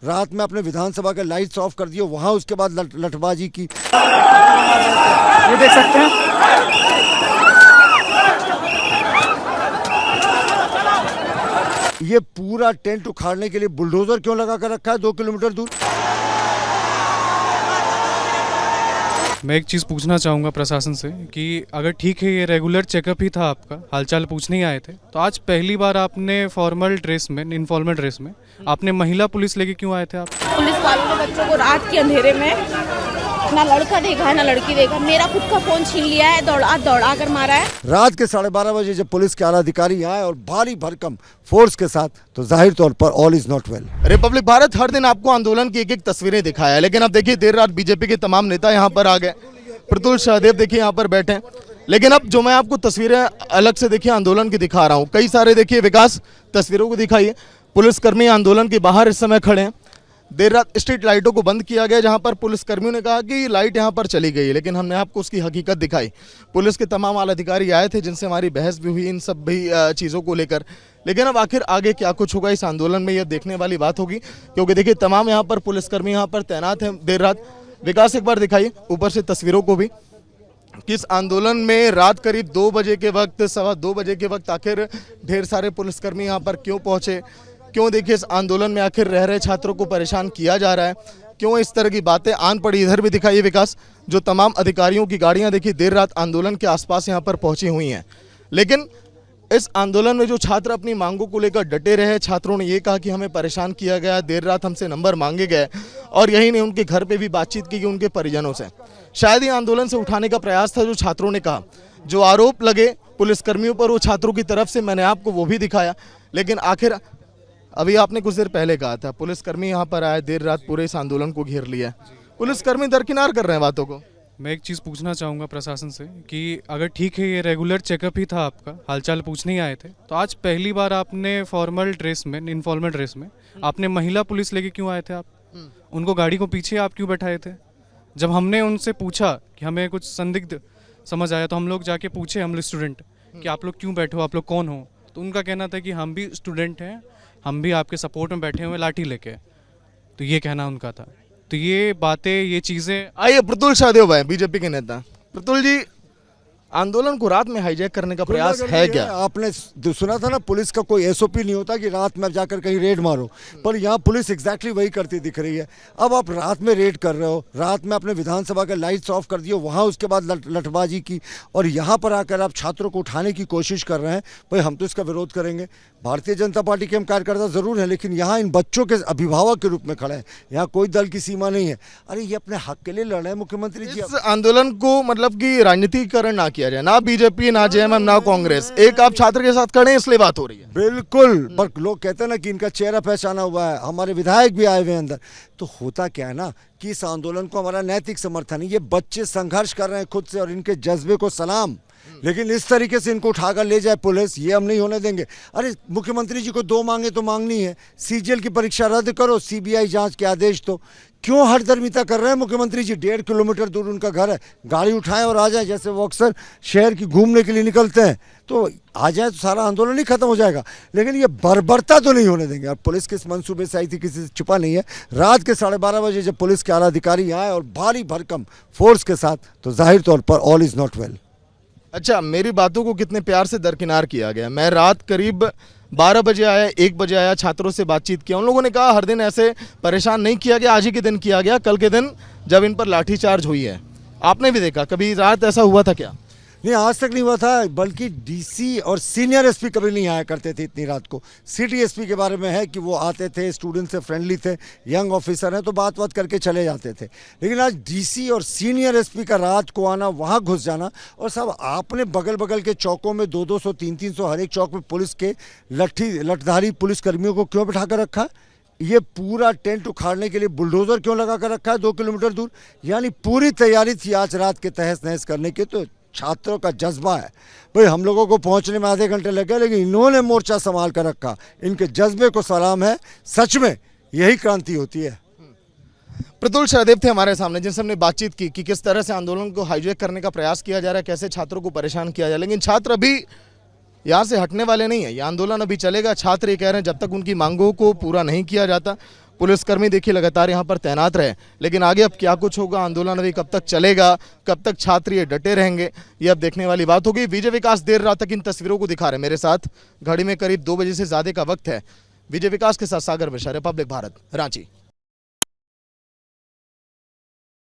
रात में अपने विधानसभा के लाइट्स ऑफ कर दिए, वहां उसके बाद लठबाजी की। ये देख सकते हैं ये पूरा टेंट उखाड़ने के लिए बुलडोजर क्यों लगा कर रखा है 2 किलोमीटर दूर। मैं एक चीज़ पूछना चाहूँगा प्रशासन से कि अगर ठीक है ये रेगुलर चेकअप ही था, आपका हालचाल पूछने ही आए थे, तो आज पहली बार आपने फॉर्मल ड्रेस में, इनफॉर्मल ड्रेस में आपने महिला पुलिस लेके क्यों आए थे आप? पुलिस वालों ने बच्चों को रात के अंधेरे में ना लड़का देखा है ना लड़की देखा, मेरा खुद का फोन छीन लिया है, दौड़ा कर मारा है। रात के 12:30 बजे जब पुलिस के आला अधिकारी आए और भारी भरकम फोर्स के साथ, तो जाहिर तौर पर all is not well. Republic Bharat हर दिन आपको आंदोलन की एक तस्वीरें दिखाया है, लेकिन अब देखिए देर रात बीजेपी के तमाम नेता यहाँ पर आ गए। प्रतुल सहदेव देखिए यहाँ पर बैठे हैं, लेकिन अब जो मैं आपको तस्वीरें अलग से देखिए आंदोलन की दिखा रहा हूँ, कई सारे देखिए विकास तस्वीरों को दिखाइए। पुलिसकर्मी आंदोलन के बाहर इस समय खड़े हैं। देर रात स्ट्रीट लाइटों को बंद किया गया, जहां पर पुलिसकर्मियों ने कहा कि लाइट यहां पर चली गई है, लेकिन हमने आपको उसकी हकीकत दिखाई। पुलिस के तमाम आला अधिकारी आए थे, जिनसे हमारी बहस भी हुई इन सब भी चीज़ों को लेकर। लेकिन अब आखिर आगे क्या कुछ होगा इस आंदोलन में, यह देखने वाली बात होगी, क्योंकि देखिए तमाम यहाँ पर पुलिसकर्मी यहाँ पर तैनात हैं देर रात। विकास एक बार दिखाइए ऊपर से तस्वीरों को भी, किस आंदोलन में रात करीब 2 बजे के वक्त, 2:15 बजे के वक्त आखिर ढेर सारे पुलिसकर्मी यहाँ पर क्यों पहुँचे, क्यों देखिए इस आंदोलन में आखिर रह रहे छात्रों को परेशान किया जा रहा है, क्यों इस तरह की बातें आन पड़ी। इधर भी दिखाइए विकास, जो तमाम अधिकारियों की गाड़ियां देखिए देर रात आंदोलन के आसपास यहां पर पहुंची हुई हैं। लेकिन इस आंदोलन में जो छात्र अपनी मांगों को लेकर डटे रहे, छात्रों ने ये कहा कि हमें परेशान किया गया, देर रात हमसे नंबर मांगे गए, और यही नहीं उनके घर पर भी बातचीत की उनके परिजनों से। शायद ये आंदोलन से उठाने का प्रयास था जो छात्रों ने कहा। जो आरोप लगे पुलिसकर्मियों पर वो छात्रों की तरफ से, मैंने आपको वो भी दिखाया। लेकिन आखिर अभी आपने कुछ देर पहले कहा था पुलिसकर्मी यहाँ पर आए, देर रात पूरे इस आंदोलन को घेर लिया। पुलिसकर्मी दरकिनार कर रहे हैं बातों को। मैं एक चीज़ पूछना चाहूँगा प्रशासन से कि अगर ठीक है ये रेगुलर चेकअप ही था, आपका हालचाल पूछने ही आए थे, तो आज पहली बार आपने फॉर्मल ड्रेस में, इनफॉर्मल ड्रेस में आपने महिला पुलिस लेके क्यों आए थे आप? उनको गाड़ी को पीछे आप क्यों बैठाए थे? जब हमने उनसे पूछा कि हमें कुछ संदिग्ध समझ आया, तो हम लोग जाके पूछे, हम स्टूडेंट, कि आप लोग क्यों बैठे हो, आप लोग कौन हो? तो उनका कहना था कि हम भी स्टूडेंट हैं, हम भी आपके सपोर्ट में बैठे हुए लाठी लेके। तो ये कहना उनका था। तो ये बातें, ये चीज़ें। आइए प्रतुल सहदेव भाई, बीजेपी के नेता। प्रतुल जी, आंदोलन को रात में हाईजैक करने का प्रयास है क्या? आपने सुना था ना, पुलिस का कोई एसओपी नहीं होता कि रात में जाकर कहीं रेड मारो, पर यहाँ पुलिस एग्जैक्टली वही करती दिख रही है। अब आप रात में रेड कर रहे हो, रात में अपने विधानसभा के लाइट्स ऑफ कर दिए, वहाँ उसके बाद लठबाजी की, और यहाँ पर आकर आप छात्रों को उठाने की कोशिश कर रहे हैं। भाई हम तो इसका विरोध करेंगे। भारतीय जनता पार्टी के हम कार्यकर्ता जरूर हैं, लेकिन यहाँ इन बच्चों के अभिभावक के रूप में खड़े हैं। यहाँ कोई दल की सीमा नहीं है। अरे ये अपने हक के लिए लड़ रहे हैं मुख्यमंत्री जी। इस आंदोलन को मतलब कि राजनीतिकरण ना किया जाए, ना बीजेपी, ना जेएमएम, ना कांग्रेस, एक आप छात्र के साथ खड़े हैं इसलिए बात हो रही है। बिल्कुल, पर लोग कहते हैं ना कि इनका चेहरा पहचाना हुआ है, हमारे विधायक भी आए हुए हैं अंदर। तो होता क्या है ना कि इस आंदोलन को हमारा नैतिक समर्थन है। ये बच्चे संघर्ष कर रहे हैं खुद से, और इनके जज्बे को सलाम, लेकिन इस तरीके से इनको उठाकर ले जाए पुलिस, ये हम नहीं होने देंगे। अरे मुख्यमंत्री जी को 2 मांगे तो मांगनी है, सीजीएल की परीक्षा रद्द करो, सीबीआई जांच के आदेश दो। क्यों हरदर्मिता कर रहे हैं मुख्यमंत्री जी? 1.5 किलोमीटर दूर उनका घर है, गाड़ी उठाएं और आ जाए। जैसे वो अक्सर शहर की घूमने के लिए निकलते हैं, तो आ जाए तो सारा आंदोलन ही खत्म हो जाएगा। लेकिन ये बर्बरता तो नहीं होने देंगे। और पुलिस किस मंसूबे से आई थी किसी से छुपा नहीं है। रात के 12:30 बजे जब पुलिस के आला अधिकारी आए और भारी भरकम फोर्स के साथ, तो जाहिर तौर पर ऑल इज नॉट वेल। अच्छा, मेरी बातों को कितने प्यार से दरकिनार किया गया। मैं रात करीब 12 बजे आया, 1 बजे आया, छात्रों से बातचीत किया। उन लोगों ने कहा हर दिन ऐसे परेशान नहीं किया गया, आज ही के दिन किया गया, कल के दिन जब इन पर लाठीचार्ज हुई है। आपने भी देखा, कभी रात ऐसा हुआ था क्या? नहीं, आज तक नहीं हुआ था। बल्कि डीसी और सीनियर एसपी कभी नहीं आया करते थे इतनी रात को। सिटी एसपी के बारे में है कि वो आते थे, स्टूडेंट से फ्रेंडली थे, यंग ऑफिसर हैं, तो बात करके चले जाते थे। लेकिन आज डीसी और सीनियर एसपी का रात को आना, वहाँ घुस जाना, और सब आपने बगल के चौकों में 200-200, 300-300 हर एक चौक में पुलिस के लठधारी पुलिसकर्मियों को क्यों बिठा कर रखा? ये पूरा टेंट उखाड़ने के लिए बुलडोजर क्यों लगा कर रखा है 2 किलोमीटर दूर? यानी पूरी तैयारी थी आज रात के तहस नहस करने की। तो छात्रों का जज्बा है भाई। हम लोगों को पहुंचने में आधे घंटे लग गए, लेकिन इन्होंने मोर्चा संभाल कर रखा। इनके जज्बे को सलाम है। सच में यही क्रांति होती है। प्रतुल सहदेव थे हमारे सामने, जिनसे हमने बातचीत की कि किस तरह से आंदोलन को हाईजैक करने का प्रयास किया जा रहा है, कैसे छात्रों को परेशान किया जाए। लेकिन छात्र अभी यहाँ से हटने वाले नहीं है, ये आंदोलन अभी चलेगा। छात्र ये कह रहे हैं जब तक उनकी मांगों को पूरा नहीं किया जाता, पुलिसकर्मी देखिए लगातार यहाँ पर तैनात रहे, लेकिन आगे अब क्या कुछ होगा, आंदोलन अभी कब तक चलेगा, कब तक छात्र ये डटे रहेंगे, ये अब देखने वाली बात होगी। विजय विकास देर रात तक इन तस्वीरों को दिखा रहे हैं मेरे साथ, घड़ी में करीब 2 बजे से ज्यादा का वक्त है। विजय विकास के साथ सागर मिश्रा, रिपब्लिक भारत, रांची।